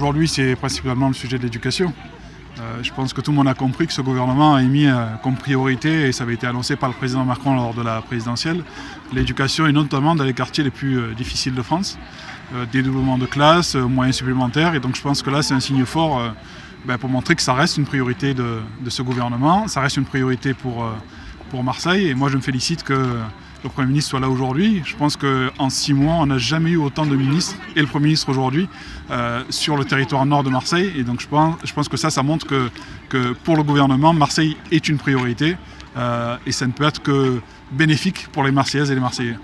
Aujourd'hui, c'est principalement le sujet de l'éducation. Je pense que tout le monde a compris que ce gouvernement a mis comme priorité, et ça avait été annoncé par le président Macron lors de la présidentielle, l'éducation, et notamment dans les quartiers les plus difficiles de France. Dédoublement de classes, moyens supplémentaires, et donc je pense que là c'est un signe fort pour montrer que ça reste une priorité de ce gouvernement, ça reste une priorité pour Marseille, et moi je me félicite que le Premier ministre soit là aujourd'hui. Je pense qu'en 6 mois, on n'a jamais eu autant de ministres, et le Premier ministre aujourd'hui, sur le territoire nord de Marseille. Et donc je pense que ça montre que pour le gouvernement, Marseille est une priorité, et ça ne peut être que bénéfique pour les Marseillaises et les Marseillais.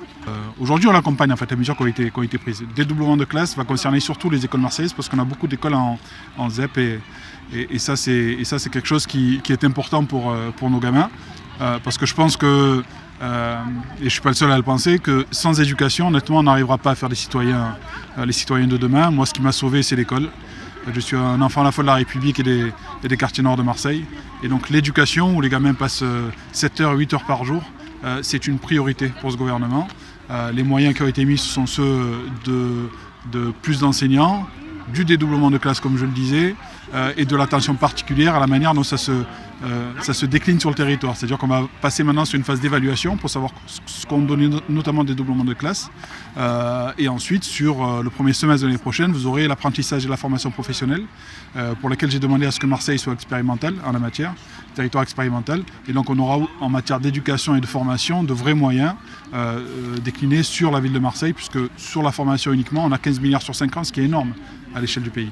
Aujourd'hui, on accompagne en fait les mesures qui ont été prises. Le dédoublement de classe va concerner surtout les écoles marseillaises, parce qu'on a beaucoup d'écoles en ZEP, et ça c'est quelque chose qui est important pour nos gamins, parce que je pense que et je ne suis pas le seul à le penser, que sans éducation, honnêtement, on n'arrivera pas à faire les citoyens de demain. Moi, ce qui m'a sauvé, c'est l'école. Je suis un enfant à la fois de la République et des quartiers nord de Marseille. Et donc l'éducation, où les gamins passent 7 heures, 8 heures par jour, c'est une priorité pour ce gouvernement. Les moyens qui ont été mis, ce sont ceux de plus d'enseignants, du dédoublement de classe, comme je le disais, et de l'attention particulière à la manière dont ça se décline sur le territoire. C'est-à-dire qu'on va passer maintenant sur une phase d'évaluation pour savoir ce qu'on donne, notamment des dédoublements de classe. Et ensuite, sur le premier semestre de l'année prochaine, vous aurez l'apprentissage et la formation professionnelle, pour laquelle j'ai demandé à ce que Marseille soit expérimental en la matière, territoire expérimental. Et donc on aura, en matière d'éducation et de formation, de vrais moyens déclinés sur la ville de Marseille, puisque sur la formation uniquement, on a 15 milliards sur 5 ans, ce qui est énorme à l'échelle du pays.